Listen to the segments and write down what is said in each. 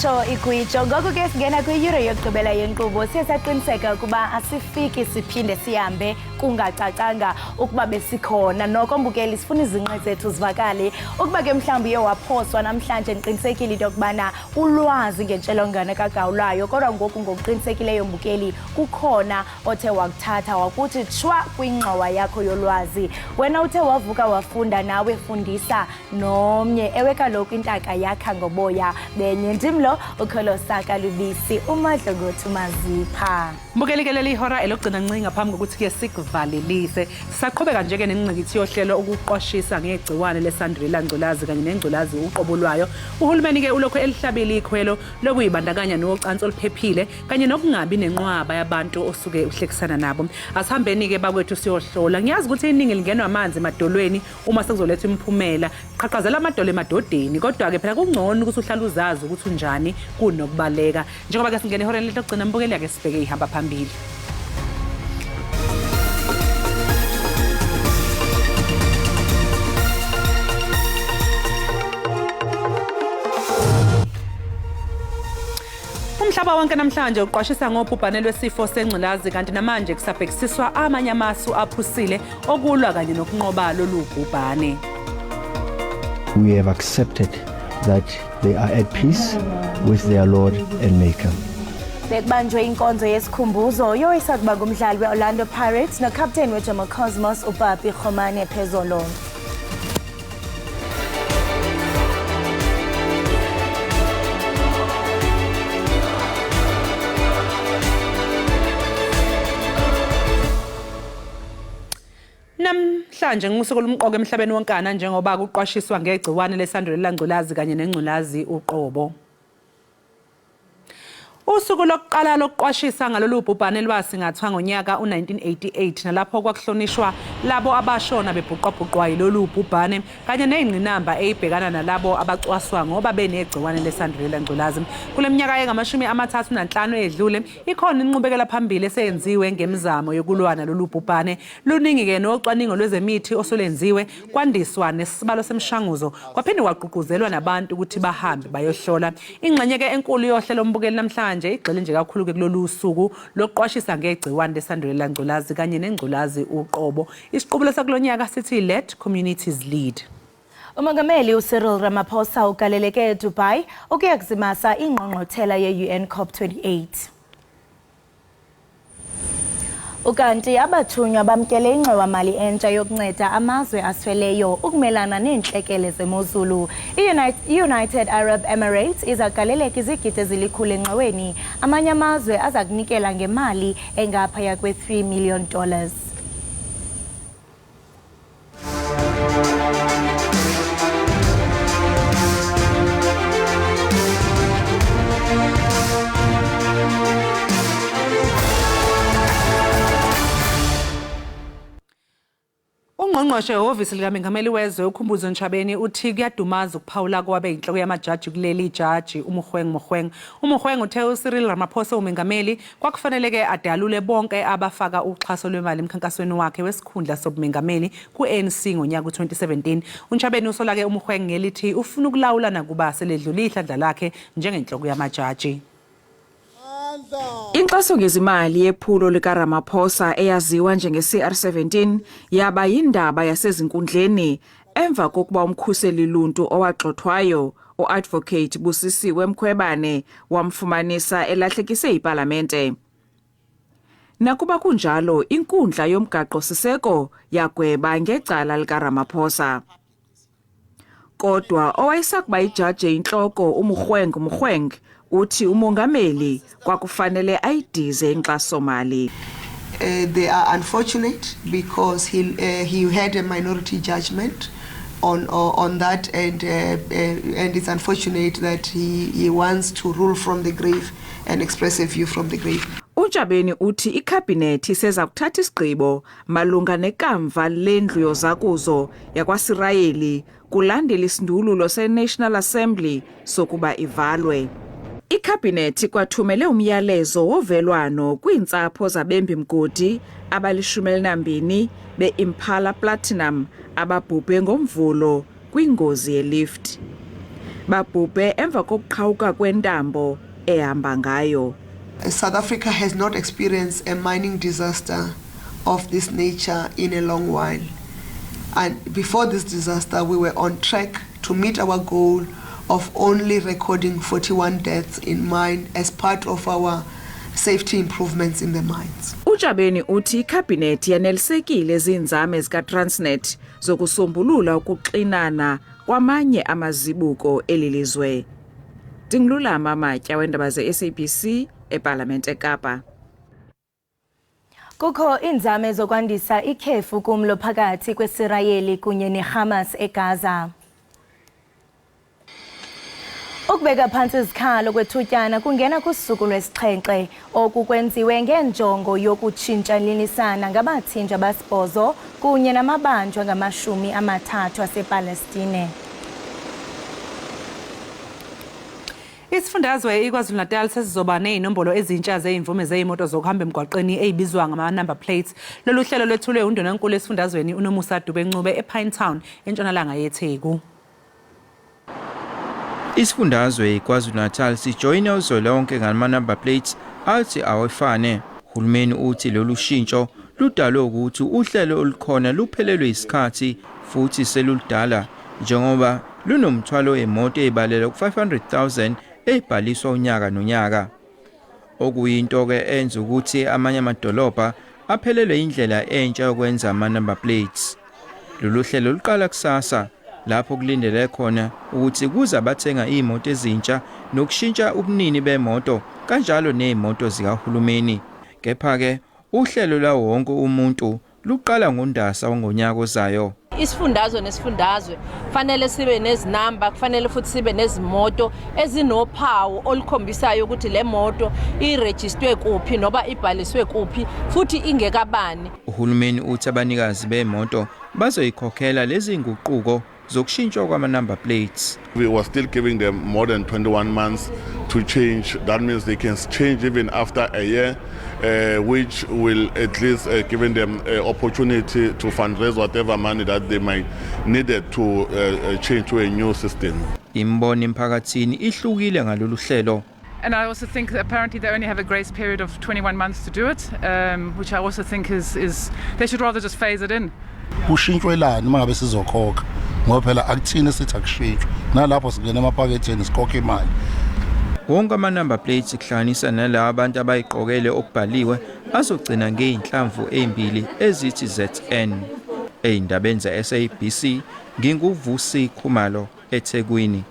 Itsho igwitsho ngoku ke singena kwiyure yokugqibela yenkqubo siye saqiniseka ukuba asifiki siphinde sihambe kungacacanga ukuba besikhona noko mbukeli sifuna izinqe zethu zivakale ukuba ke mhlawumbi uye waphoswa namhlanje ndiqinisekile into yokubana ulwazi ngentsholongwane kagawulayo kodwa ngoku ngokuqinisekileyo mbukeli kukhona othe wakuthatha wakuthi tshwa kwingxowa yakho yolwazi wena uthe wavuka wafunda nawe fundisa nomnye ewe kaloku intaka yakha ngoboya benye ndimlo ukholosaka lubisi umadlogothi mazipha mbukelikeleli ihora elokugcina ncinci ngaphambi kokuthi ke sikuvalelise sisaqhubeka nje ke nengqikithi yohlelo ukuqwashisa ngegciwane lesandwela ngculazi kanye nengculazi uqobo lwayo uhulumeni ke ulokho elihlabile ikhwelo lokuyibandakanya nocansi oluphephile kanye nokungabi nenqwaba yabantu osuke uhlekisana nabo asihambeni ke bakwethu siyohlola ngiyazi ukuthi iningi lingenwa amanzi emadolweni uma sekuzoletha imiphumela qhaqhazela amadolo emadodeni kodwa ke phela kungcono ukuthi uhlala uzazi ukuthi unjani kunokubaleka njengoba ke singena ihora lokugcina mbukeli yake sibheke ihamba phambili Umhlaba wonke namhlanje uqwashisa ngobhubhane lwesifo sengculazi kanti namanje kusabhekisiswa amanye amasu aphusile okulwa kanye nokunqoba lolu bhubhane. We have accepted that they are at peace with their Lord and Maker. Bekubanjwe inkonzo yesikhumbuzo yoyisakuba ngumdlali we-Orlando Pirates nocaptain weJomo Cosmos uPapi Khomane Phezolo. Namhlanje ngusuku lomqoka emhlabeni wonkana njengoba kuqwashiswa ngegciwane lesandwela ngculazi kanye nengculazi uqobo. Usuku lokuqala lokuqwashisa ngalolu bhubhane lwasingathwa ngonyaka u1988 nalapho kwakuhlonishwa labo abashona bebhuqabhuqwa yilolu bhubhane kanye nezingqinamba ezibhekana nalabo abacwaswa ngoba benegciwane lesandwela ngculazi. Kuleminyaka engama-35 edlule ikhona inqubekela phambili eseyenziwe ngemizamo yokulwana lolu bhubhane. Luningi ke nocwaningo lwezemithi osolenziwe kwandiswa nesibalo semishanguzo kwaphinde kwagqugquzelwa nabantu ukuthi bahambe bayohlola. Ingxenye ke enkulu yohlelo mbukeli namhlanje igxile nje kakhulu ke kulolu suku lokuqwashisa ngegciwane lesandwela ngculazi kanye nengculazi uqobo. Isiqubulo sakulonyaka sithi let communities lead. Umongameli uCyril Ramaphosa ugaleleke eDubai ukuya kuzimasa ingqongqothela ye-UN COP28. Ukanti abathunywa bamkele ingxowa-mali entsha yokunceda amazwe asweleyo ukumelana neentlekele zemozulu. I-United Arab Emirates izagaleleka izigidi ezilikhulu engxoweni amanye amazwe aza kunikela ngemali engaphaya kwe-$3 million. Ungqongqoshe wehhovisi likaMengameli wezwe ukhumbuzo Ntshabeni uthi kuyadumaza ukuphawula kwabe inhloko yamajaji kuleli jaji Umukhweng uthe uCyril Ramaphosa uMengameli kwakufaneleke adalule bonke abafaka uxhaso lwemali emkhankasweni wakhe wesikhundla sobumengameli ku-ANC ngonyaka u2017. Ntshabeni usola ke Umukhweng ngelithi ufuna ukulawula nakuba seledlula ihlandla lakhe njengenhloko yamajaji. Inxaso ngezimali yephulo likaRamaphosa eyaziwa njenge-CR17 yaba yindaba yasezinkundleni emva kokuba umkhuseli luntu owagxothwayo uadvocate Busisiwe Mkhwebane wamfumanisa elahlekise iParlamente. Nakuba kunjalo inkundla yomgaqo siseko yagweba ngecala likaRamaphosa. Kodwa owayesakuba ijaji inhloko Umukhweng uthi umongameli kwakufanele ayidize inkxaso-mali. They are unfortunate because he had a minority judgment on that and it's unfortunate that he wants to rule from the grave and express a view from the grave. Ntshabeni uthi ikhabhinethi seza kuthatha isigqibo malunga nekamva lendlu yozakuzo yakwaSirayeli kulandela isindululo seNational Assembly sokuba ivalwe. Ikhabhinethi kwathumele umyalezo wovelwano kwiintsapho zabembi mgodi abali-12 be-Impala Platinum ababhubhe ngomvulo kwingozi yelift. babhubhe emva kokuqhawuka kwentambo ehamba ngayo. South Africa has not experienced a mining disaster of this nature in a long while. And before this disaster, we were on track to meet our goal of only recording 41 deaths in mine as part of our safety improvements in the mines. uJabeni uthi ikhabhinethi yanelisekile izinzame zikaTransnet zokusombulula ukuxinana kwamanye amazibuko elilizwe. Dingilulama Matya wendaba ze-SABC eParlament eKapa. Kukho inzame zokwandisa ikhefu kumlo phakathi kweSirayeli kunye neHamas eGaza. Ukubeka phansi izikhalo kwethutyana kungena kusuku lwesixhenxe okukwenziwe ngenjongo yokutshintshanisana ngabathinja basibhozo kunye namabanjwa ngamashumi-30 asePalestine. Isifundazwe iKwaZulu-Natal sesizoba nezinombolo ezintsha zeimvume zeimoto zokuhamba emgwaqeni ezibizwa ngama-number plates. Lolu hlelo lwethulwe undunankulu esifundazweni uNomusa Dube-Ncube ePinetown entshonalanga yeTheku. Isifundazwe iKwaZulu-Natal sijoyina uzwelonke ngama-number plates athi awefane. Uhulumeni uthi lolu shintsho ludalwe ukuthi uhlelo olukhona luphelelwe isikhathi futhi seludala njengoba lunomthwalo wemoto ezibalela ku-500,000 ebhaliswa unyaka nonyaka. Okuyinto ke enza ukuthi amanye amadolobha aphelelwe indlela entsha yokwenza ama-number plates. Lolu hlelo luqala kusasa lapho kulindele khona ukuthi kuze abathenga imoto ezintsha nokushintsha ubunini bemoto kanjalo nezimoto zikahulumeni. Kepha ke uhlelo lawo wonke umuntu luqala ngoNdasa ngonyaka ozayo. Isifundazwe nesifundazwe kufanele sibe nezinamba, kufanele futhi sibe nezimoto ezinophawu olukhombisayo ukuthi le moto irejistwe kuphi noba ibhaliswe kuphi futhi ingekabani. Uhulumeni uthi abanikazi bemoto bazoyikhokhela lezi nguquko zokushintshwa kwama-number plates. We were still giving them more than 21 months to change. That means they can change even after a year, which will at least giving them an opportunity to fundraise whatever money that they might needed to change to a new system. Imbono emphakathini ihlukile ngalolu hlelo. And I also think that apparently they only have a grace period of 21 months to do it, which I also think is they should rather just phase it in. Kushintshwelani mangabe sizokhokha ngoba phela akuthini sithi akushintshwe nalapho singena emaphaketheni sikhokha imali. Wonke ama-number plates kuhlanganisa nalabo abantu abayiqokele okubhaliwe azogcina ngeinhlamvu ezimbili ezithi ZN. Eindabeni ze-SABC nginguvusi Khumalo eThekwini.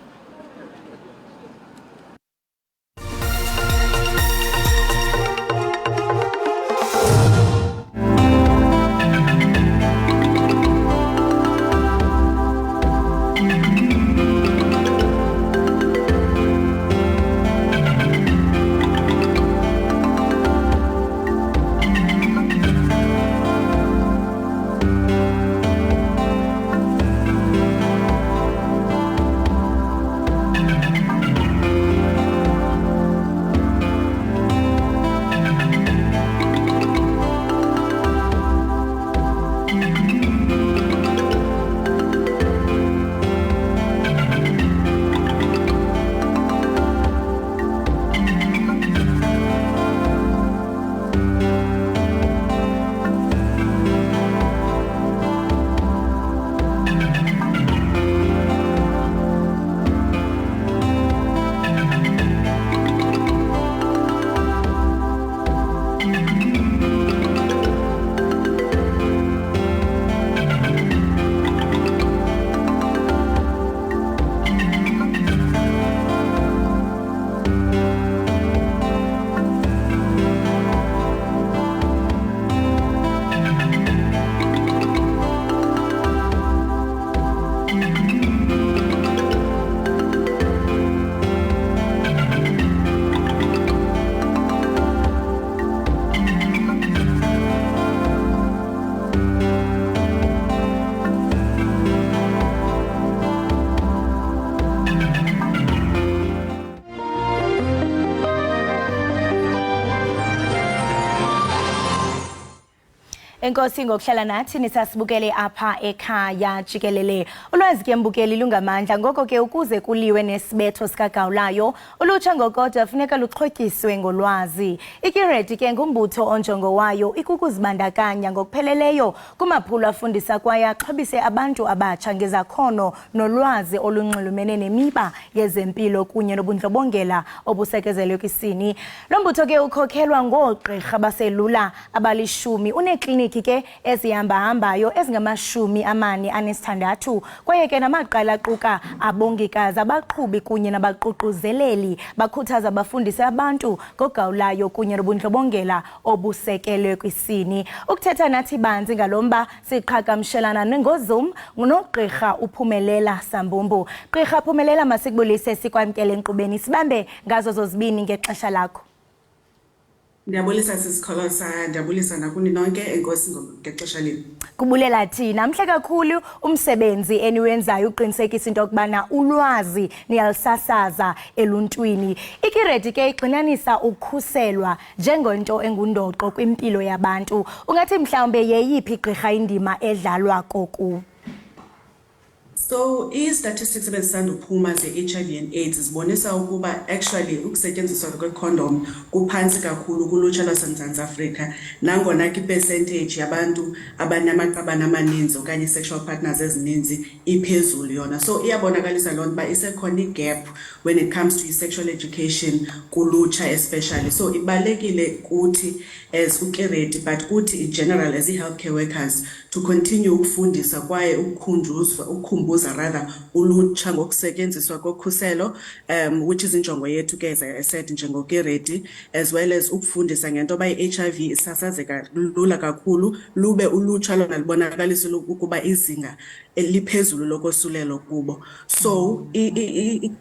Enkosi ngokuhlala nathi nisasibukele apha ekhaya Jikelele. Ulwazi ke mbukeli lungamandla ngoko ke ukuze kuliwe nesibetho sikagawulayo ulutsha ngokodwa funeka luxhotyiswe ngolwazi. Ikiredi ke ngumbutho onjongo wayo ikukuzibandakanya ngokupheleleyo kumaphulo afundisa kwaye axhobise abantu abatsha ngezakhono nolwazi olunxulumene nemiba yezempilo kunye nobundlobongela obusekezelwe kwisini. Lo mbutho ke ukhokelwa ngoogqirha baselula abalishumi unekliniki ke ezihamba-hambayo ezingama-46 kwaye ke namaqela aquka abongikazi abaqhubi kunye nabaququzeleli bakhuthaza bafundise abantu ngogawulayo kunye nobundlobongela obusekelwe kwisini. Ukuthetha nathi banzi ngalomba siqhagamshelana ngoZoom nogqirha Uphumelela Sambumbu. Gqirha Phumelela, masikubulise sikwamkele enkqubeni sibambe ngazo zozibini ngexesha lakho. Ndiyabulisa sisikholosa, ndiyabulisa nakuni nonke, enkosi ngexesha lenu. Kubulela thina, mhle kakhulu umsebenzi eniwenzayo uqinisekisa into yokubana ulwazi niyalisasaza eluntwini. Ikiredi ke igxinanisa ukukhuselwa njengento engundoqo kwimpilo yabantu. Ungathi mhlawumbe yeyiphi gqirha indima edlalwa koku? So, statistics ebezisanda uphuma ze-HIV and AIDS zibonisa ukuba actually ukusetyenziswa kwe-condom kuphansi kakhulu kulutsha lwaseMzantsi Afrika, nangona ke percentage yabantu abanamaqabane amaninzi okanye sexual partners ezininzi iphezulu yona. So iyabonakalisa loo nto uba isekhona i-gap when it comes to sexual education kulutsha especially. So ibalekile kuthi as ukiredi but kuthi in general as i-healthcare workers to continue ukufundisa kwaye ukukhumbuza rather ulutsha ngokusetyenziswa kokhuselo, which is injongo yethu ke as I said njengokiredi, as well as ukufundisa ngento ba i-HIV isasazeka lula kakhulu lube ulutsha lona libonakalisa ukuba izinga liphezulu lokosulelo kubo. So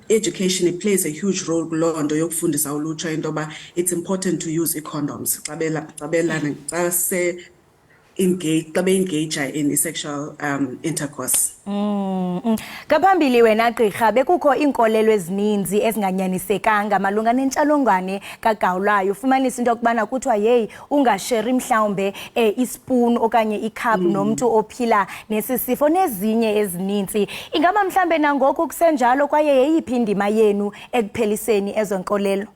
education it plays a huge role kuloo nto yokufundisa ulutsha into ba it's important to use condoms engage in sexual intercourse. Ngaphambili wena gqirha bekukho iinkolelo ezininzi ezinganyanisekanga malunga nentshalongwane kagawulayo. Ufumanisa into yokubana kuthiwa yeyi ungasheri mhlawumbe ispoon okanye icup nomntu ophila nesi sifo nezinye ezininzi. Ingaba mhlawumbe nangoku kusenjalo kwaye yeyiphi indima yenu ekupheliseni ezo nkolelo?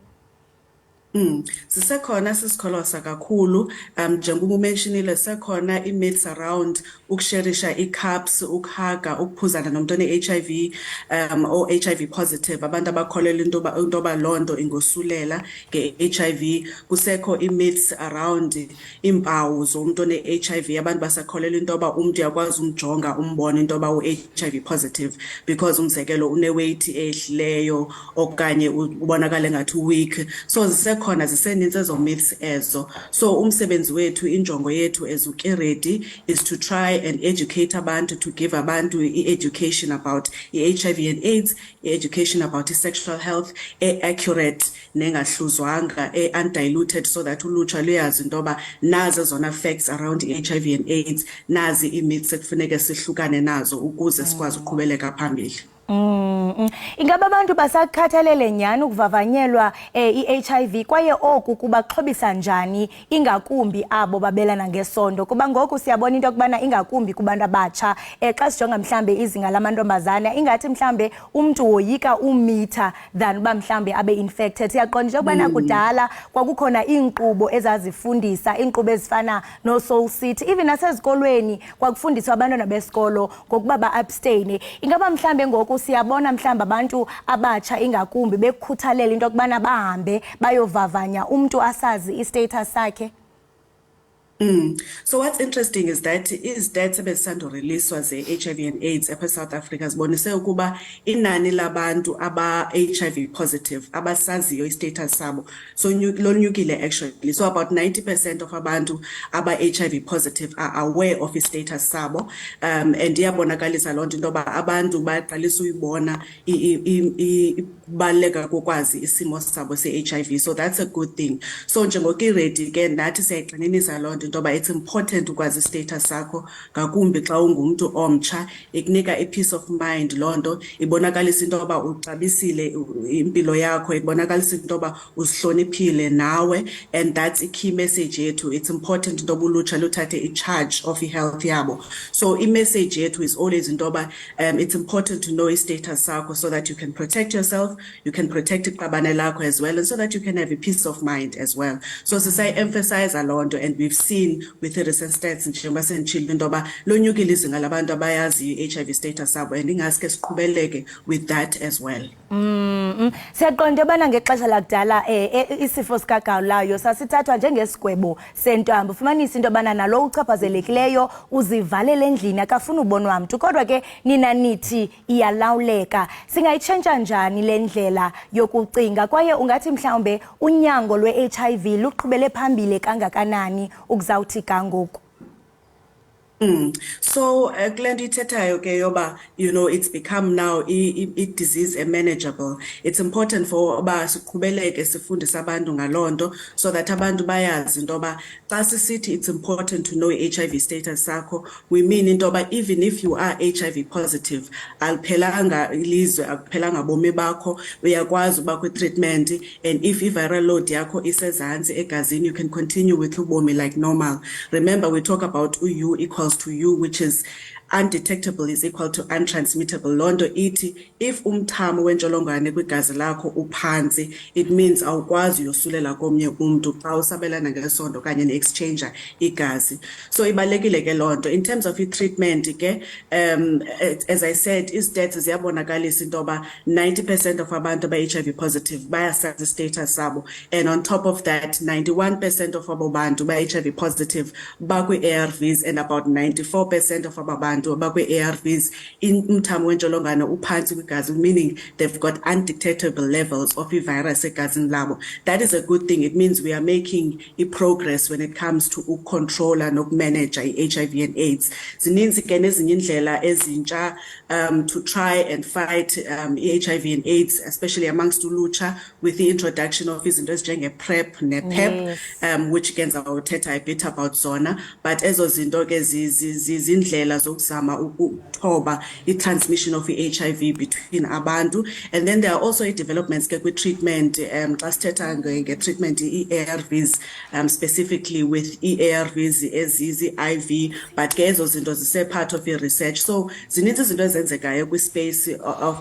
Sisekhona sisikholosa kakhulu, njengoba umentionile sekhona i-myths around ukusherisha i-cups, ukuhaga, ukuphuzana nomuntu one-HIV or HIV positive, abantu abakholelwa into yoba loo nto ingosulela nge-HIV. Kusekho i-myths around iimpawu zomuntu one-HIV, abantu basakholelwa into yoba umntu uyakwazi umjonga umbone into yoba u-HIV positive because umzekelo une-weight ehlileyo okanye ubonakale ngathi weak. So khona ziseninzi ezo myths ezo. So umsebenzi wethu, injongo yethu as ukiredi is to try and educate abantu, to give abantu i-education about i-HIV and AIDS, i-education about i-sexual health accurate nengahluzwanga, undiluted, so that ulutsha luyazi into yoba nazi zona facts around i-HIV and AIDS, nazi i-myths ekufuneka sihlukane nazo ukuze sikwazi uqhubeleka phambili. Ingaba abantu basakhathalele nyani ukuvavanyelwa i-HIV kwaye oku kubaxhobisa njani ingakumbi abo babelana ngesondo? Kuba ngoku siyabona into yokubana ingakumbi kubantu abatsha xa sijonga mhlambe izinga lamantombazana ingathi mhlambe umntu woyika umitha than uba mhlambe abe infected. Siyaqonda into yokubana kudala kwakukhona iinkqubo ezazifundisa, iinkqubo ezifana no-Soul City, even nasezikolweni kwakufundiswa abantwana besikolo ngokuba ba-abstain. Ingaba mhlambe ngoku siyabona mhlamba abantu abatsha ingakumbi bekukhuthalela into yokubana bahambe bayovavanya umntu asazi i-status sakhe? So what's interesting is that stats ebezisanda releaswa ze-HIV and AIDS apha South Africa zibonise ukuba inani labantu aba-HIV positive abasaziyo i-status sabo so lonyukile actually. So about 90% of abantu aba-HIV positive are aware of i-status sabo, and iyabonakalisa loo nto into yoba abantu baqalisa uyibona baleka kokwazi isimo sabo se-HIV. So that's a good thing. So njengokiredi ke nathi siyayigxininisa loo nto into yoba it's important ukwazi status sakho ngakumbi xa ungumntu omtsha ikunika a peace of mind loo nto ibonakalisa into yoba uxabisile impilo yakho ibonakalisa into yoba uzihloniphile nawe and that's a key message yethu. It's important into yoba ulutsha luthathe i-charge of i-health yabo. So i-message yethu is always into yoba it's important to know i-status sakho so that you can protect yourself, you can protect iqabane lakho as well, and so that you can have a peace of mind as well. So emphasize loo nto, and we've seen with the recent stats njengoba senditshilo into yoba lonyukile izinga labantu abayaziyo i-HIV status sabo, and ingaske siqhubeleke with that as well. Siyaqonda ubana ngexesha lakudala isifo sikagawulayo sasithathwa njengesigwebo sentambo. Ufumanisa into yobana nalo uchaphazelekileyo uzivalele endlini akafuni ubonwa mntu, kodwa ke nina nithi iyalawuleka. Singayitshentsha njani le ndlela yokucinga, kwaye ungathi mhlawumbe unyango lwe-HIV luqhubele phambili kangakanani ukuzawuthi kangoku? So kule nto ithethayo ke yoba it's become now disease manageable. It's important for uba siqhubeleke sifundise abantu ngaloo nto so that abantu bayazi into yoba xa sisithi it's important to know i-HIV status sakho, we mean into yoba even if you are HIV positive aliphelanga ilizwe, akuphelanga bomi bakho, uyakwazi uba kwi-treatment, and if i-viral load yakho isezantsi egazini you can continue with ubomi like normal. Remember, we talk about U equals to U, which is undetectable is equal to untransmittable. Londo iti, if umthamo wentsholongwane kwigazi lakho uphantsi, it means awukwazi yosulela komnye umntu xa usabelana ngesondo kanye ne-exchanger igazi. So ibalekile ke lonto. In terms of treatment ke, as I said, is-stats ziyabonakalisa into yoba 90% of abantu ba-HIV positive bayasazi status sabo, and on top of that 91% of abo bantu ba-HIV positive bakwi-ARVs, and about 94% of abo bantu bakwi-ARVs umthamo wentsholongwane uphantsi kwigazi, meaning they've got undetectable levels of i-virus egazini labo. That is a good thing. It means we are making progress when it comes to ukontrola nokumanage i-HIV and AIDS. Zininzi ke nezinye indlela ezintsha to try and fight i-HIV and AIDS, especially amongst ulutsha, with the introduction of izinto ezinjenge-PrEP ne-PEP, which ke ndizawuthetha a bit about zona, but ezo zinto ke zizindlela zokuzama ukuthoba i-transmission of i-HIV between abantu. And then there are also developments ke kwi-treatment, xa sithetha nge-treatment i-ARVs, specifically with i-ARVs ezizi-IV, but ke ezo zinto zise-part of i-research. So zininzi izinto ezenzekayo kwi-space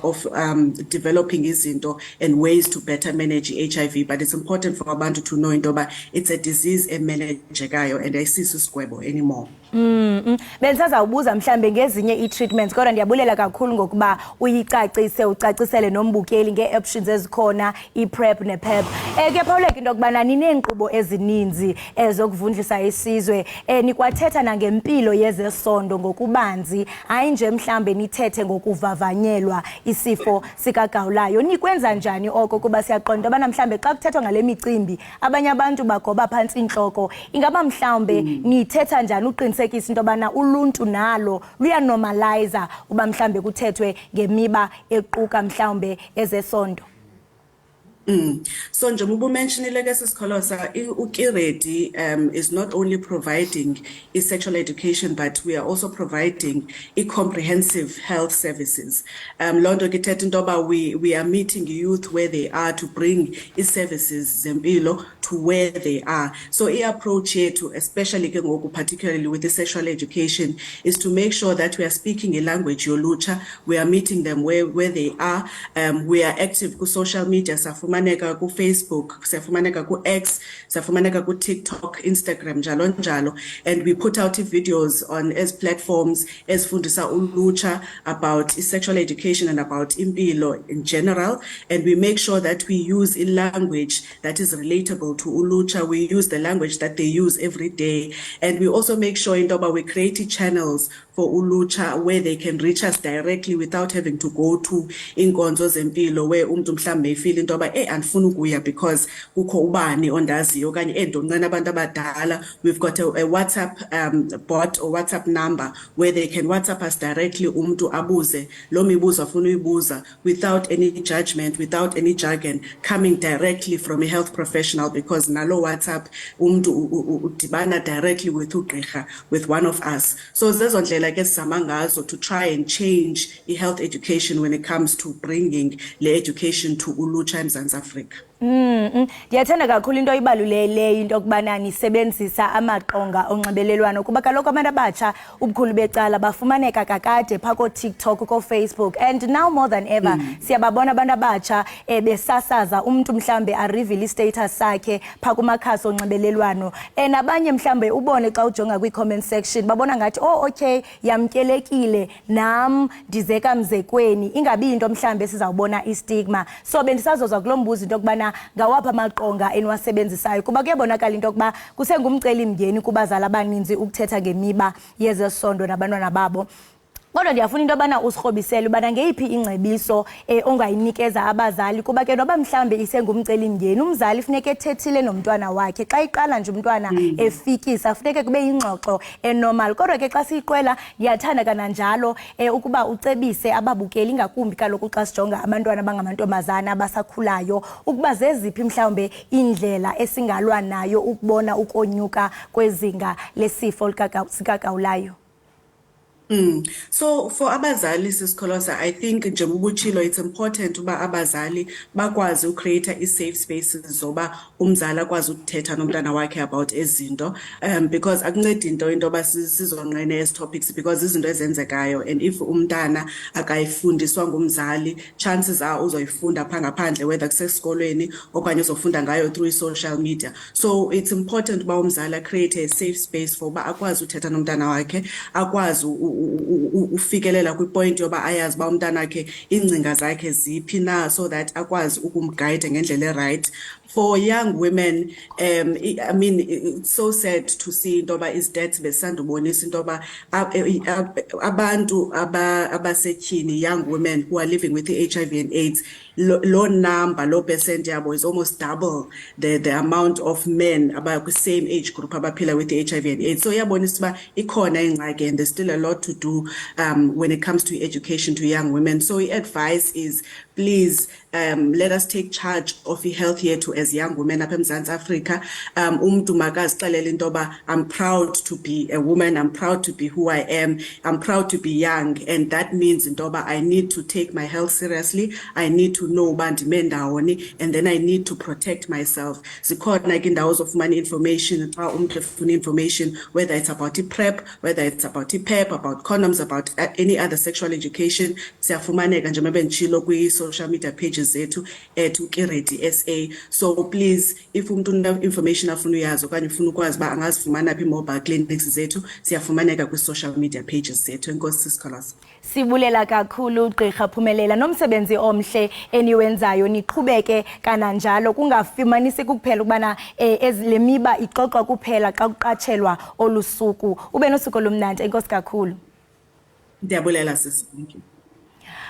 of developing izinto and ways to better manage i-HIV, but it's important for abantu to know into yoba it's a disease emanagekayo and ayisiso isigwebo anymore. Bendisazawubuza mhlambe ngezinye i-treatments, kodwa ndiyabulela kakhulu ngokuba ucacisele nombukeli ngee-options ezikhona, i-PrEP ne-PEP. Kuyaphawuleka into yokubana nineenkqubo ezininzi ezokuvundlisa isizwe, nikwathetha nangempilo yezesondo ngokubanzi, hayi nje mhlambe nithethe ngokuvavanyelwa isifo sikagawulayo. Nikwenza njani oko kuba siyaqonda ubana mhlambe xa kuthethwa ngale micimbi abanye abantu bagoba phantsi intloko? Ingaba mhlambe nithetha njani uqinisekisa into yobana uluntu nalo luyanormaliza uba mhlambe kuthethwe ngemiba equka mhlambe ezesondo? So njengoba umentionile ke sisikholosa, uKiredi is not only providing sexual education, but we are also providing comprehensive health services. Londo kithetha into yoba we are meeting youth where they are to bring services zempilo to where they are. So approach yethu, especially ke ngoku particularly with the sexual education, is to make sure that we are speaking a language yolutsha. We are meeting them where they are. We are active ku social media, safumaneka ku Facebook, safumaneka ku X, safumaneka ku TikTok, Instagram, njalo njalo, and we put out videos on as platforms as fundisa ulutsha about sexual education and about impilo in general, and we make sure that we use a language that is relatable to ulutsha. We use the language that they use every day, and we also make sure in Ndoba we create channels for ulutsha where they can reach us directly without having to go to inkonzo zempilo where umntu mhlambe efeel into yoba andifuna ukuya because kukho ubani ondaziyo okanye endoncane abantu abadala. We've got a WhatsApp bot or WhatsApp number where they can WhatsApp us directly umuntu abuze lo mibuzo afuna uyibuza without any judgment, without any jargon, coming directly from a health professional, because nalo WhatsApp umuntu udibana directly with ugqirha, with one of us. So zezo ndlela ke sizama ngazo to try and change health education when it comes to bringing le education to ulutsha eMzantsi Afrika. Ndiyathanda kakhulu into ibaluleleyo into okubana nisebenzisa amaqonga onxibelelwano kuba kaloku abantu abatsha ubukhulu becala bafumaneka kakade phaa ko-TikTok, ko-Facebook, and now more than ever siyababona abantu abatsha besasaza umntu mhlambe a-reveal i-status sakhe phaa kumakhasi onxibelelwano, nabanye mhlambe ubone xa ujonga kwi-comment section babona ngathi okay yamkelekile nam ndizeka mzekweni, ingabi into mhlambe sizawubona i-stigma. So bendisazoza kulo mbuzo into okubana ngawapha amaqonga eniwasebenzisayo kuba kuyabonakala into yokuba kusengumceli mngeni kubazali abaninzi ukuthetha ngemiba yezesondo nabantwana babo. Kodwa ndiyafuna into yobana usirhobisele ubana ngeyiphi ingcebiso ongayinikeza abazali kuba ke noba mhlambe isengumceli mngeni umzali funeka ethethile nomntwana wakhe xa iqala nje umntwana efikisa funeka kube yingxoxo enormal. Kodwa ke xa siyiqwela ndiyathanda kananjalo ukuba ucebise ababukeli ngakumbi kaloku xa sijonga abantwana abangamantombazana abasakhulayo ukuba zeziphi mhlawumbe indlela esingalwa nayo ukubona ukonyuka kwezinga lesifo sikagawulayo. So for abazali sisikolosa, I think njengobuchilo it's important uba abazali bakwazi ucreate i-safe spaces zoba umzali akwazi ukuthetha nomntana wakhe about ezinto, because akuncedi into yoba sizonqene ezi topics because izinto ezenzekayo, and if umntana akayifundiswa ngumzali chances are uzoyifunda phaa ngaphandle whether kusesikolweni okanye uzofunda ngayo through social media. So it's important uba umzali create a safe space for uba akwazi uthetha nomntana wakhe, akwazi ufikelela kwipoint yoba ayazi ba umntana wakhe ingcinga zakhe ziphi na, so that akwazi ukumguide ngendlela right. For young women, I mean, it's so sad to see into yoba is-deaths besandubonisa into yoba abantu abasetyhini, young women who are living with the HIV and AIDS, low number, low percent yabo is almost double the amount of men about the same age group abaphila with the HIV and AIDS. So yabonisa uba ikhona ingxaki, and there's still a lot to do when it comes to education to young women. So the advice is, please let us take charge of the health here too as young women apha eMzantsi Afrika. Umntu makazixelele into yoba I'm proud to be a woman, I'm proud to be who I am, I'm proud to be young, and that means into yoba I need to take my health seriously, I need to know uba ndime ndawoni, and then I need to protect myself. Zikhona ke indawo zofumana information xa umntu efuna information, whether it's about PrEP, whether it's about PEP, about condoms, about any other sexual education, siyafumaneka njengoba nditshilo kwi-social media pages zethu Ukiredi SA. So please, if umuntu information afuna uyazi okanye ufuna ukwazi ba angazifumana phi mobile clinics zethu, siyafumaneka kwi-social media pages zethu. Enkosi sisikholasa. Sibulela kakhulu Gqirha Phumelela nomsebenzi omhle eniwenzayo, niqhubeke kananjalo kungafumanisi kuphela ukubana lemiba ixoxwa kuphela xa kuqatshelwa olusuku. Ube nosuku olumnandi. Enkosi kakhulu. Ndiyabulela sisi. Thank you.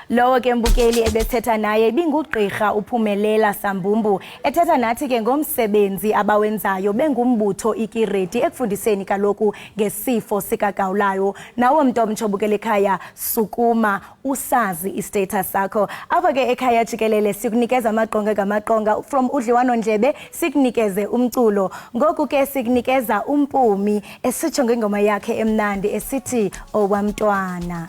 Lowo ke mbukeli ebethetha naye bingugqirha uPhumelela Sambumbu ethetha nathi ke ngomsebenzi abawenzayo bengumbutho Ikiredi ekufundiseni kaloku ngesifo sikagawulayo. Nawo mntu omtshobukele ekhaya sukuma usazi istatus sakho. Apha ke ekhaya Jikelele sikunikeza amaqonga ngamaqonga, from udliwano ndlebe sikunikeze umculo. Ngoku ke sikunikeza umpumi esitsho ngengoma yakhe emnandi esithi owamntwana.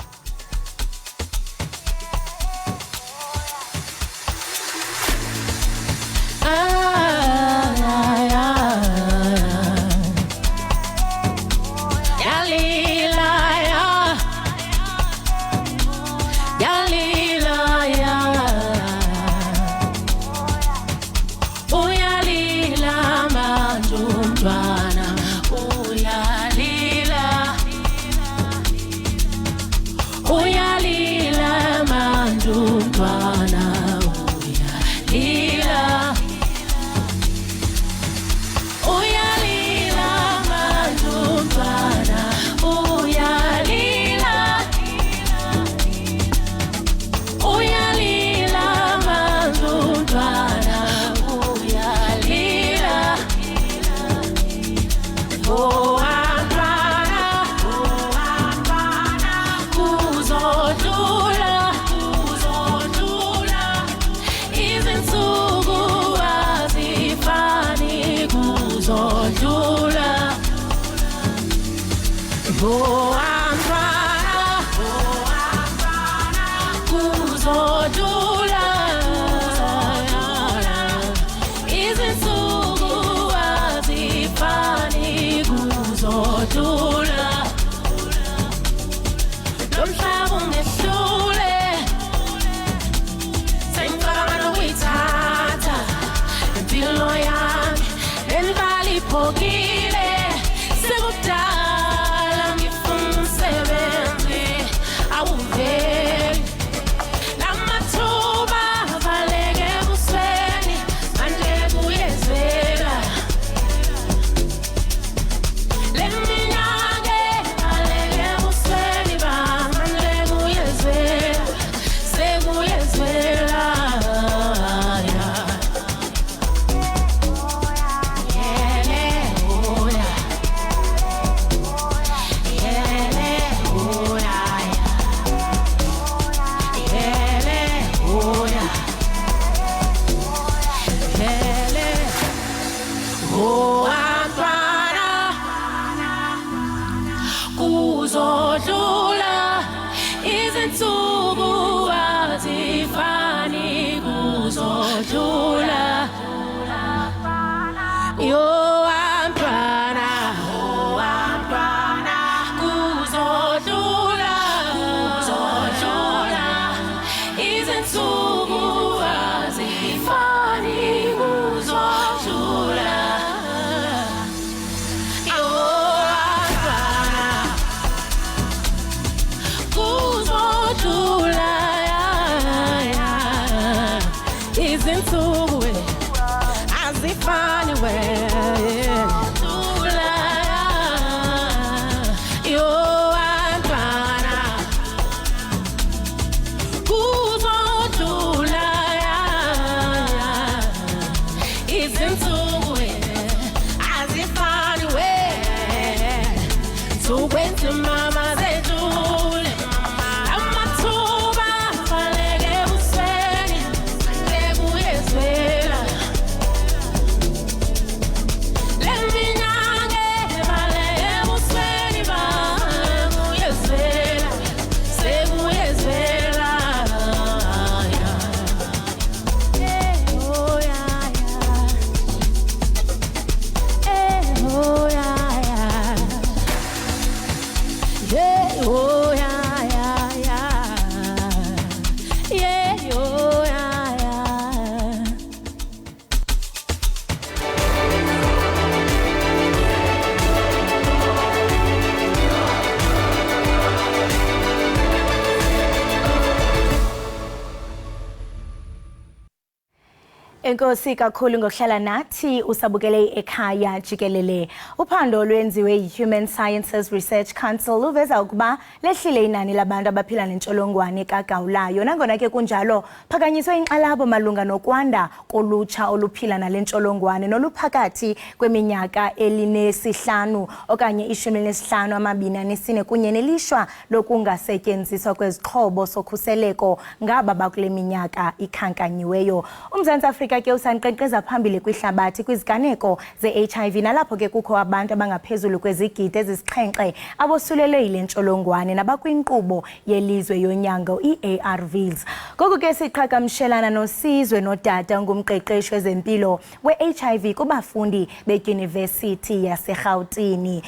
Enkosi kakhulu ngokuhlala nathi usabukele Ekhaya Jikelele. Uphando olwenziwe yi-Human Sciences Research Council luveza ukuba lehlile inani labantu abaphila nentsholongwane kagawulayo. Nangona ke kunjalo phakanyiswe inkxalabo malunga nokwanda kolutsha oluphila nale ntsholongwane noluphakathi kweminyaka elinesihlanu okanye 15 kunye nelishwa lokungasetyenziswa kwezixhobo sokhuseleko ngaba bakule minyaka ikhankanyiweyo. UMzantsi Afrika ke usanqenqeza phambili kwihlabathi kwiziganeko ze-HIV nalapho ke kukho abantu abangaphezulu kwezigidi ezisixhenxe abosulelwe yile ntsholongwane nabakwinkqubo yelizwe yonyango i-ARVs. Ngoku ke siqhagamshelana noSizwe Nodada ngumqeqeshi wezempilo we-HIV kubafundi bedyunivesithi yaseRhawutini.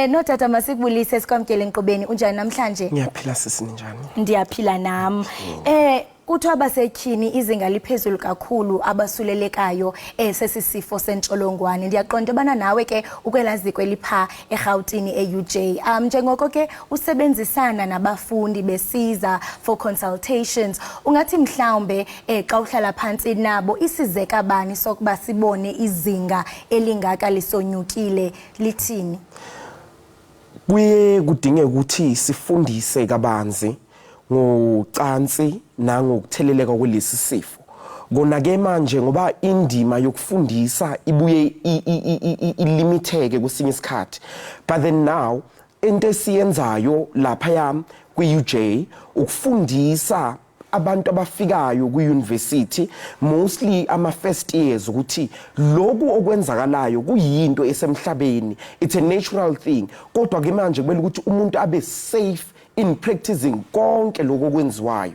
Nodada masikubulise sikwamkele enkqubeni. Unjani namhlanje? Ngiyaphila sisi, ninjani? Ndiyaphila nam. Kuthiwa basetyhini izinga liphezulu kakhulu abasulelekayo sesisifo sentsholongwane. Ndiyaqonda ubana nawe ke ukwelaziko elipha eRhawutini e-UJ. Njengoko ke usebenzisana nabafundi besiza for consultations, ungathi mhlawumbe xa uhlala phantsi nabo isizeka bani sokuba sibone izinga elingaka lisonyukile lithini? Kuye kudingeka ukuthi sifundise kabanzi ngocansi nangokutheleleka kwelesi sifo. Kona ke manje ngoba indima yokufundisa ibuye ilimiteke kwesinye isikhathi. But then now into esiyenzayo lapha kwi-UJ ukufundisa abantu abafikayo ku-university mostly ama-first years ukuthi lokhu okwenzakalayo kuyinto esemhlabeni, it's a natural thing, kodwa ke manje kumele ukuthi umuntu abe safe in practicing konke lokho okwenziwayo.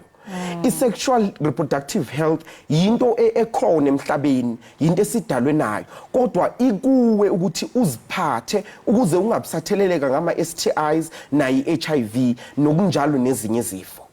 I-sexual reproductive health yinto ekhona emhlabeni, yinto esidalwe nayo, kodwa ikuwe ukuthi uziphathe ukuze ungabisatheleleka ngama-STIs nayi-HIV nokunjalo nezinye izifo.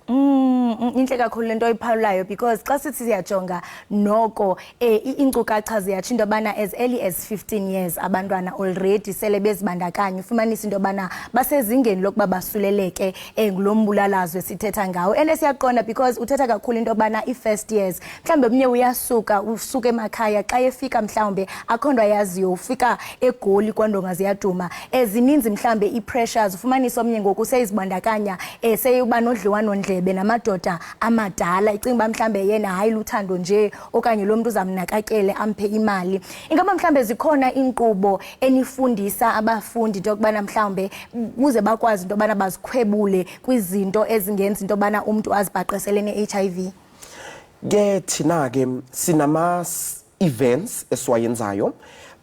Inhle kakhulu lento oyiphalulayo because xa sithi siyajonga noko iinkcukacha ziyatsho into yobana as early as 15 years abantwana already sele bezibandakanya ufumanisa into yobana basezingeni lokuba basuleleke ngulo mbulalazwe sithetha ngawo. And siyaqonda because uthetha kakhulu into yobana i-first years mhlawumbe omnye usuka emakhaya xa efika mhlawumbe akho nto ayaziyo, ufika eGoli kwandonga ziyaduma, ezininzi mhlawumbe i-pressures, ufumanisa omnye ngoku seyizibandakanya seyuba nodliwanondlebe namadoda amadala icinga uba mhlambe yena hayi luthando nje okanye lo muntu uzamnakakele amphe imali. Ingaba mhlambe zikhona inkqubo enifundisa abafundi into yokubana mhlambe kuze bakwazi into yobana bazikhwebule kwizinto ezingenza into yobana umuntu azibhaqesele ne-HIV? Ke thina-ke sinama-events esiwayenzayo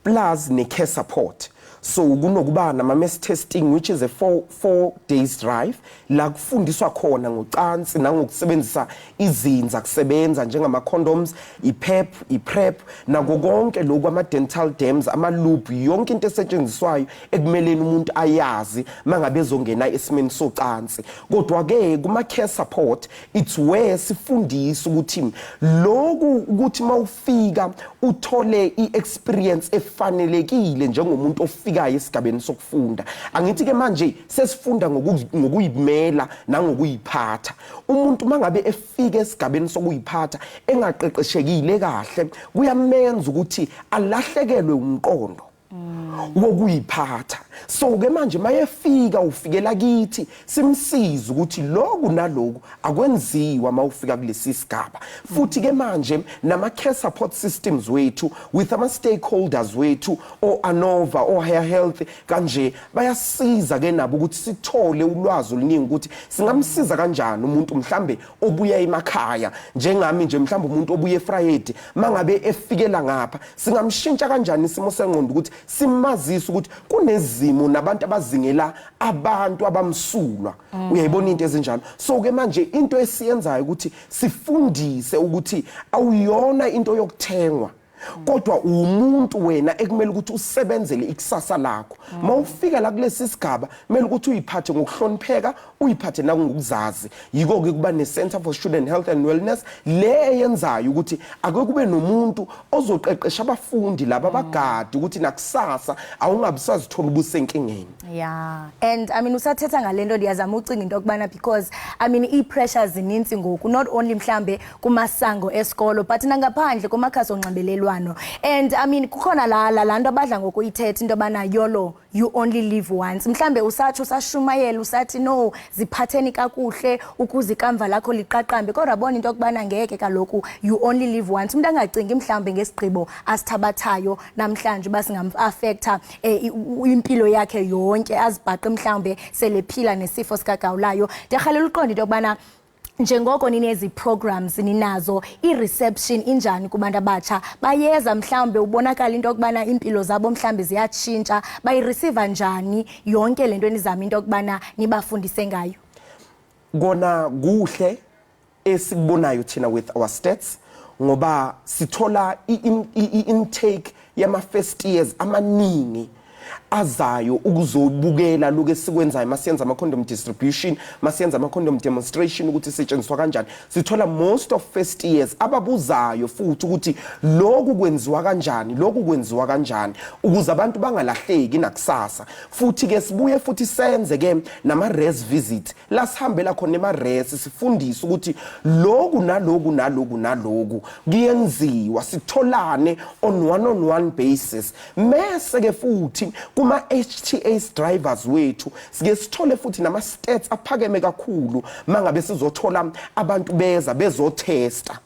plus ne-care support. So kunokuba nama-mass testing which is a 4 days drive la kufundiswa khona ngocansi nangokusebenzisa izinza kusebenza njengama-condoms, i-PrEP nako konke lokhu ama-dental dams, ama-loop, yonke into esetshenziswayo ekumeleni umuntu ayazi mangabe ezongena esimeni socansi. Kodwa-ke kuma-care support it's where sifundisa ukuthi lokhu ukuthi mawufika uthole i-experience efanelekile njengomuntu ofikayo esigabeni sokufunda. Angithi ke manje sesifunda ngokuyimela nangokuyiphatha. Umuntu mangabe efika esigabeni sokuyiphatha engaqeqeshekile kahle kuyamenza ukuthi alahlekelwe umqondo wokuyiphatha. So ke manje mayefika ufikela kithi simsiza ukuthi lokhu naloku akwenziwa mawufika kulesi sigaba. Futhi ke manje nama-care support systems wethu with ama-stakeholders wethu o-ANOVA o-Higher Health kanje bayasiza ke nabo ukuthi sithole ulwazi oluningi ukuthi singamsiza kanjani umuntu mhlambe obuya emakhaya njengami nje mhlambe umuntu obuya eFrayedi mangabe efikela ngapha singamshintsha kanjani isimo sengqondo ukuthi simazise ukuthi kunezimo nabantu abazingela abantu abamsulwa. Uyayibona into ezinjalo. So ke manje into esiyenzayo ukuthi sifundise ukuthi awuyona into yokuthengwa, kodwa umuntu wena ekumele ukuthi usebenzele ikusasa lakho. Mawufika la kulesi sigaba kumele ukuthi uyiphathe ngokuhlonipheka, uyiphathe nangokuzazi. Yiko ke kuba ne-Center for Student Health and Wellness le eyenzayo ukuthi ake kube nomuntu ozoqeqesha abafundi laba abagadi ukuthi nakusasa awungabisazithola ubusenkingeni. Yeah, and I mean usathetha ngalento ndiyazama ucinga into yokubana because I mean i-pressures zininzi ngoku, not only mhlambe kumasango esikolo but nangaphandle kumakhasi onxibelelwano. And I mean kukhona la nto abadla ngokuyithetha into yobana YOLO, you only live once. Mhlambe usatsho usashumayela usathi no ziphatheni kakuhle ukuze ikamva lakho liqaqambe, kodwa bona into yokubana ngeke kaloku you only live once. Umuntu angacingi mhlambe ngesigqibo asithabathayo namhlanje basingam-affecta impilo yakhe yonke azibhaqe mhlambe selephila nesifo sikagawulayo. Ndiyarhalela uqonda into yokubana njengoko ninezi programs ninazo, i-reception injani kubantu abatsha? Bayeza mhlambe ubonakala into yokubana impilo zabo mhlambe ziyatshintsha, bayireceive njani yonke lento enizama into yokubana nibafundise ngayo? Kona kuhle esikubonayo thina with our stats ngoba sithola i-intake yama-first years amaningi azayo ukuzobukela lokho esikwenzayo masiyenza ama-condom distribution, masiyenza ama-condom demonstration ukuthi isetshenziswa kanjani. Sithola most of first years ababuzayo futhi ukuthi lokhu kwenziwa kanjani, lokhu kwenziwa kanjani ukuze abantu bangalahleki nakusasa. Futhi ke sibuye futhi senze ke nama-res visit la sihambela khona ema-res sifundise ukuthi lokhu naloku naloku naloku kuyenziwa, sitholane on one basis. Mese ke futhi kuma-HTAs drivers wethu sike sithole futhi nama-stats aphakeme kakhulu mangabe sizothola abantu beza bezothesta.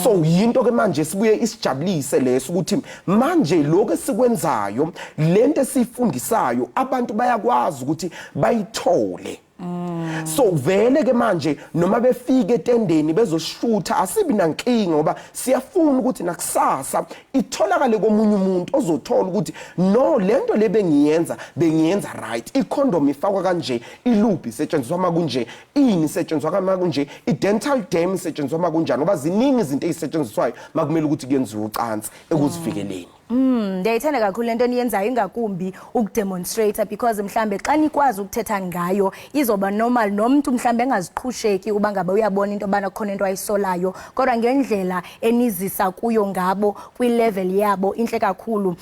So yinto ke manje sibuye isijabulise leso ukuthi manje lokho esikwenzayo lento esifundisayo abantu bayakwazi ukuthi bayithole. So vele ke manje noma befike etendeni bezoshutha asibi nankinga ngoba siyafuna ukuthi nakusasa itholakale komunye umuntu ozothola ukuthi no lento lebengiyenza right, icondom ifakwa kanje, iloop isetshenziswa makunje, ini isetshenziswa makunje, idental dam isetshenziswa makunjani ngoba ziningi izinto ezisetshenziswayo makumele ukuthi kuyenziwe ucansi ekuzivikeleni. Ndiyayithanda kakhulu lento niyenzayo ingakumbi ukudemonstrate because mhlambe xa nikwazi ukuthetha ngayo izoba normal nomuntu mhlambe engaziqhusheki uba ngabe uyabona into bana khona into ayisolayo kodwa ngendlela enizisa kuyo ngabo kwi-level yabo inhle kakhulu.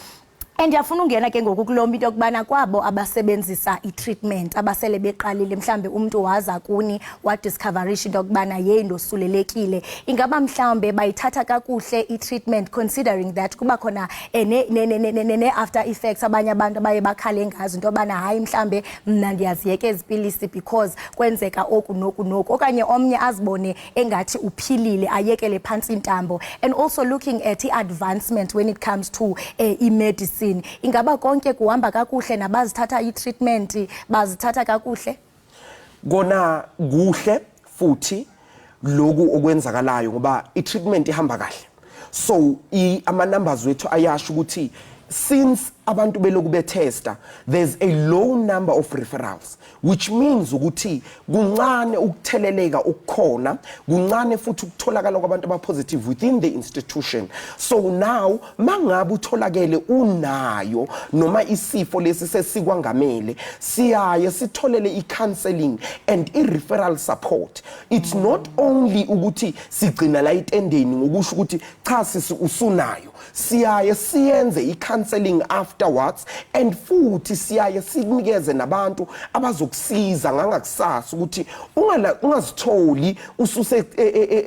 And yafuna ungena ke ngoku kulombi into kubana kwabo abasebenzisa i-treatment abasele beqalile mhlambe umuntu waza kuni wa discoverisha into kubana yendo sulelekile ingaba mhlambe bayithatha kakuhle i-treatment considering that kuba khona ne after effects abanye abantu baye bakhale ngazo into bana hayi mhlambe mna ndiyaziyeke ezipilisi because kwenzeka okunoku okanye omnye azibone engathi uphilile ayekele phansi intambo. And also looking at i-advancement when it comes to i-medicine ingaba konke kuhamba kakuhle nabazithatha i-treatment bazithatha kakuhle kona kuhle futhi lokhu okwenzakalayo ngoba i-treatment ihamba kahle so ama numbers wethu ayasho ukuthi since abantu beloku betesta there's a low number of referrals which means ukuthi kuncane ukutheleleka ukukhona kuncane futhi ukutholakala kwabantu abapositive within the institution. So now mangabe utholakele unayo noma isifo lesi sesikwangamele siyaye sitholele i-counseling and i-referral support. It's not only ukuthi sigcina la itendeni ngokusho ukuthi cha sisi usunayo siyaye siyenze i-counseling afterwards and futhi siyaye sinikeze nabantu abazokusiza ngangakusasa ukuthi ungazitholi ususe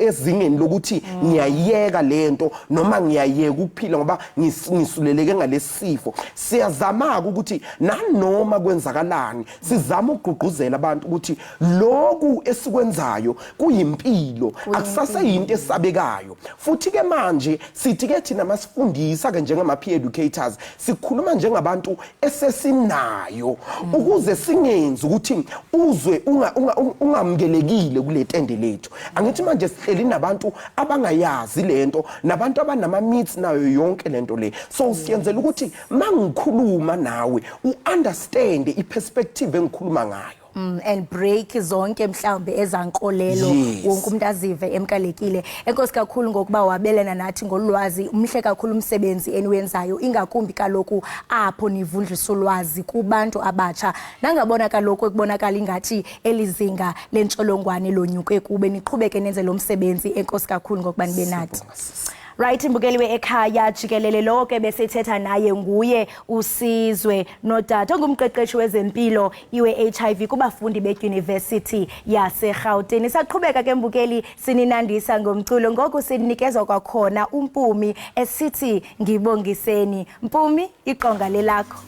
ezingeni lokuthi ngiyayeka lento noma ngiyayeka ukuphila ngoba ngisuleleke ngalesifo. Siyazama ukuthi nanoma kwenzakalani sizama ukugqugquzela abantu ukuthi lokhu esikwenzayo kuyimpilo akusaseyinto esabekayo futhi ke manje sithi ke thina masifundisa ke njengama peer educators sikhuluma njengabantu esesinayo ukuze singenzi ukuthi uzwe ungamkelekile kule tende lethu. Angithi manje sihleli nabantu abangayazi lento nabantu abanama myths nayo yonke lento le so siyenzela ukuthi mangikhuluma nawe uunderstand iperspective engikhuluma ngayo and break zonke mhlambe ezankolelo wonke umuntu azive emkalekile. Enkosi kakhulu ngokuba wabelana nathi ngolwazi umhle kakhulu umsebenzi eniwenzayo ingakumbi kaloku apho nivundlisa ulwazi kubantu abatsha nangabona kaloku ekubonakala ingathi elizinga lentsholongwane lonyuke kube niqhubeke nenze lo msebenzi. Enkosi kakhulu ngokuba nibe nathi. Right, imbukeli we-Ekhaya Jikelele lo ke besethetha naye nguye uSizwe Nodata ongumqeqeshi wezempilo iwe-HIV kubafundi be-University yaseGauteng. Saqhubeka ke mbukeli sininandisa ngomculo ngoku sinikezwa kwakhona uMpumi esithi ngibongiseni. Mpumi iqonga lelakho.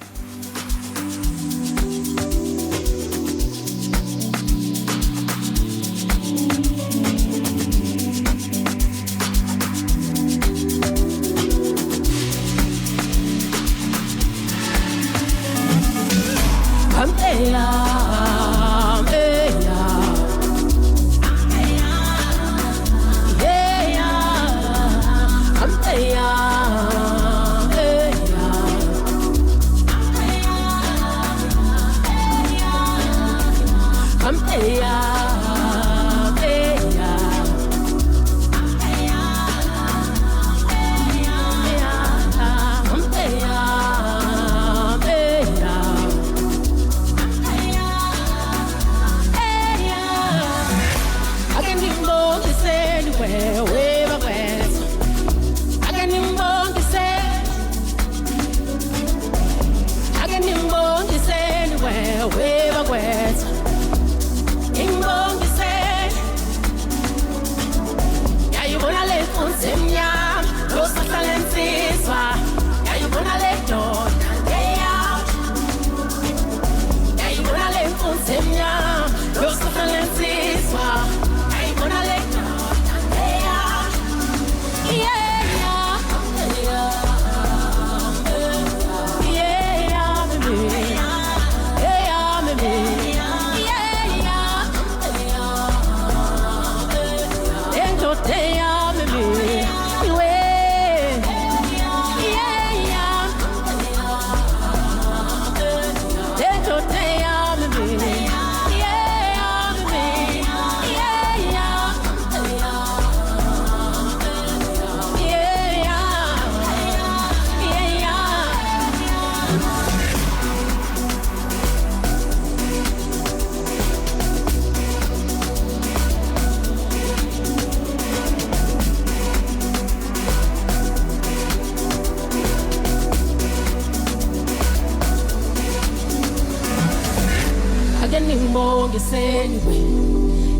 Nimbongiseni we,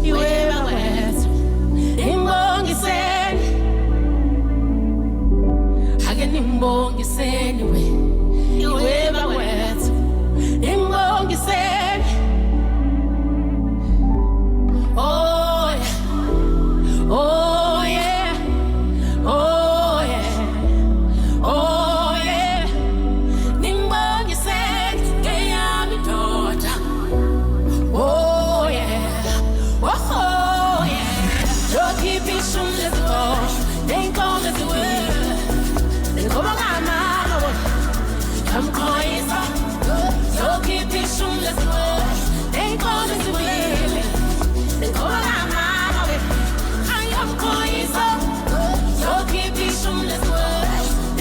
iwe bakwethu. Nimbongiseni, ake nimbongiseni we, iwe bakwethu. Nimbongiseni, oh yeah, oh yeah, oh yeah, oh yeah. Nimbongiseni, ngeyami ndoda. Oh yeah, oh yeah. Yo keep it shum let's go. Ain't gonna let the world. They go back mama. Come on, it's up. Yo keep it shum let's go. Ain't gonna let the world. They go back mama. I am going up. Yo keep it shum let's go.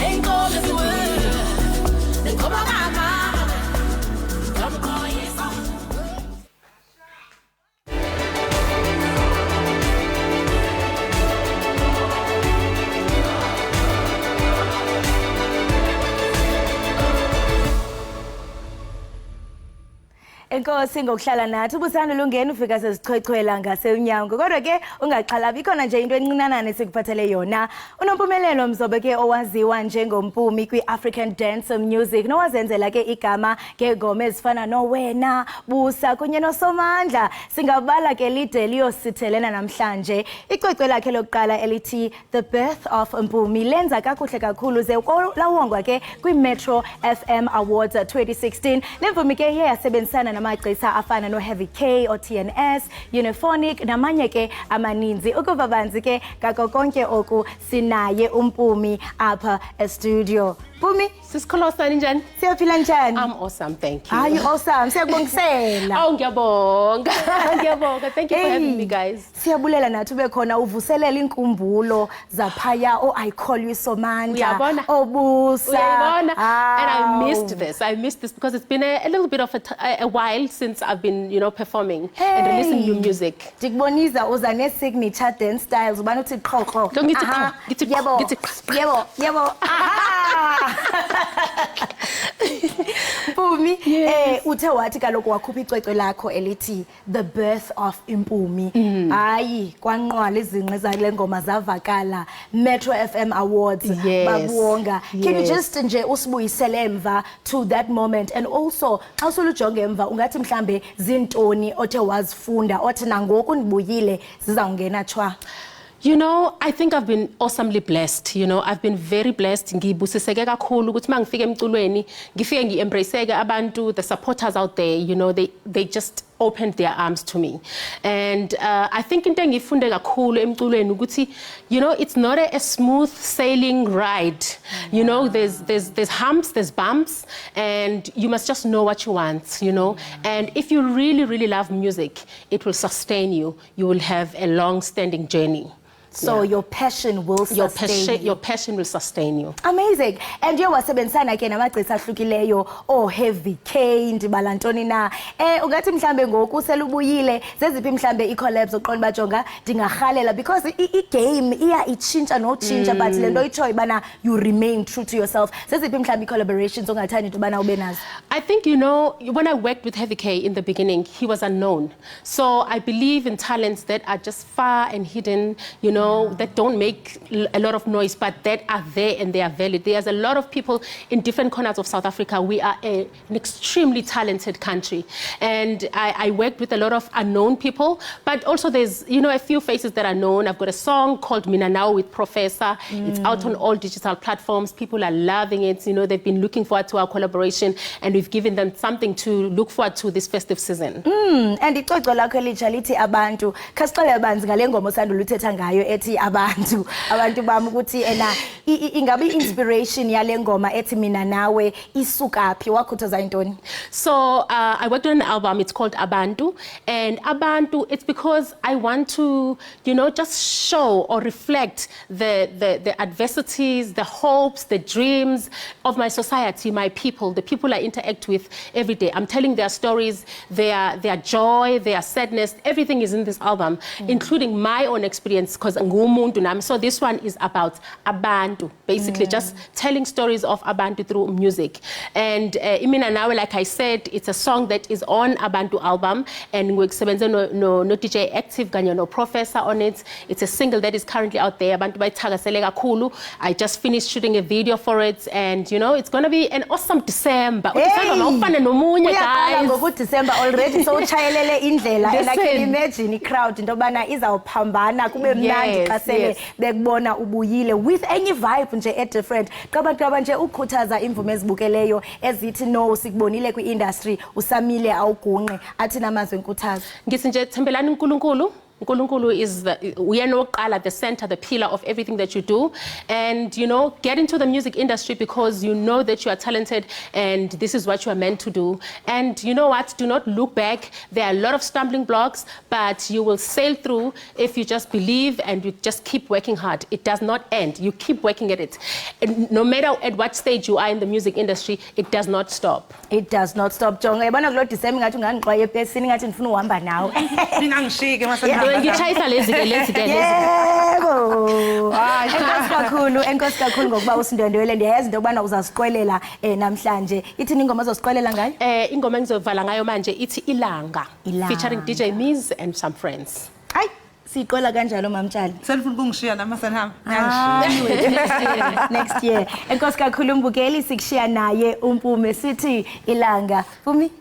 Ain't gonna let the world. They go back mama. Come on, it's up. Enkosi ngokuhlala nathi ubusana lungena ufika sezichwechwela ngaseunyango kodwa ke ungaxhalabi ikhona nje into encinanana esikuphathele yona unompumelelo mzobe ke owaziwa njengompumi kwi-African dance music nowazenzela ke igama ngengoma ezifana nowena busa kunye nosomandla singabala ke lide liyosithelena namhlanje icwecwe lakhe lokuqala elithi The Birth of Mpumi lenza kakuhle kakhulu ze lawongwa ke kwi-Metro FM Awards 2016 lemvumi ke iye yasebenzisana namagcisa afana no Heavy K o-TNS Uniphonic namanye ke amaninzi ukuva banzi ke ngako konke oku sinaye umpumi apha e-studio. Pumi, Sisikholosani njani? Siyaphila njani? I'm awesome, thank you. Are you awesome? Siyabongisela. Oh, ngiyabonga. Ngiyabonga. Thank you for having me, guys. Siyabulela nathi ube khona uvuselela inkumbulo zaphaya I call you Somandla. Uyabona? Obusa. Uyabona? And I missed this because it's been a little bit of a while since I've been, performing and releasing new music. Ndikuboniza uza ne signature dance styles ubani uthi qhoqho. Yebo. Mpumi, uthe wathi kaloku wakhupha icwecwe lakho elithi The Birth of Mpumi. Hayi, kwanqwala izinqe zale ngoma zavakala Metro FM Awards babuwonga. Can you just nje usibuyisele emva to that moment and also xa usulujonge emva ungathi mhlambe zintoni othe wazifunda othi nangoku ndibuyile zizawungena chwa? I think I've been awesomely blessed. I've been very blessed. Ngibusiseke kakhulu ukuthi mangifike emculweni, ngifike ngiembraceke abantu, the supporters out there, they just opened their arms to me. And I think into engifunde kakhulu emculweni ukuthi, it's not a smooth sailing ride. There's humps, there's bumps, and you must just know what you want, And if you really, really love music, it will sustain you. You will have a long-standing journey. So your passion will sustain your passion will sustain you. Amazing. And you wasebenzisana ke namagcisa ahlukileyo Heavy K ndibala ntoni na. Ungathi mhlambe ngoku selubuyile zeziphi mhlambe i-collabs oqonda bajonga ndingarhalela because i-game iya itshintsha notshintsha but lento itshoyo bana you remain true to yourself. Zeziphi mhlambe i-collaborations ongathanda into bana ube nazo? I think when I worked with Heavy K in the beginning, he was unknown. So I believe in talents that are just far and hidden, that don't make a lot of noise, but that are there and they are valid. There's a lot of people in different corners of South Africa. We are an extremely talented country. And I worked with a lot of unknown people, but also there's, a few faces that are known. I've got a song called Mina Now with Professor. It's out on all digital platforms. People are loving it. They've been looking forward to our collaboration and we've given them something to look forward to this festive season. And icwecwe lakho elitsha lithi abantu. Khasixele banzi ngale ngoma osandula uthetha ngayo ethi abantu bami ukuthi ingabe inspiration yale ngoma ethi Mina Nawe isukaphi wakhuthaza intoni? So I worked on an album, it's called Abantu, and Abantu, it's because I want to just show or reflect the adversities, the hopes, the dreams of my society, my people, the people I interact with every day. I'm telling their stories, their joy, their sadness, everything is in this album, including my own experience because ngumuntu nami. So this one is about abantu, basically just telling stories of abantu through music. And Imina Nawe, like I said, it's a song that is on Abantu album, and we're no DJ Active kanye no Professor on it. It's a single that is currently out there. Abantu bayithakasele kakhulu. I just finished shooting a video for it, and you know it's gonna be an awesome December. December mawufane nomunye guys. Ngoku December already so uchayelele indlela, and I can imagine the crowd intobana izawuphambana kube mnandi xa sele bekubona ubuyile with any vibe nje e different. Qabantu nje ukhuthaza imvume ezibukeleyo ezithi no sikubonile kwi industry usamile awugunqe athi namazwe enkuthazo. Ngithi nje thembelani uNkulunkulu. Nkulunkulu is the center, the pillar of everything that you do. And, you know, get into the music industry because you know that you are talented and this is what you are meant to do. And you know what? Do not look back. There are a lot of stumbling blocks, but you will sail through if you just believe and you just keep working hard. It does not end. You keep working at it. And no matter at what stage you are in the music industry, it does not stop. It does not stop. Jonga, yabona kulo December ngathi ungangixwaye pesini ngathi ndifuna uhamba nawe. Ningangishike masana. Ngitshayisa lezi ke. Yebo. Enkosi kakhulu ngokuba usindwendwele ndiyayazi into yokubana uzasiqwelela namhlanje. Ithini ingoma ozoziqwelela ngayo? Ingoma engizovala ngayo manje ithi Ilanga, featuring DJ Miz and some friends. Hayi siqola kanjalo mamtshali. Selifuna ukungishiya nama sanhamba. Next year. Enkosi kakhulu umbukeli sikushiya naye umpume sithi Ilanga. Fumi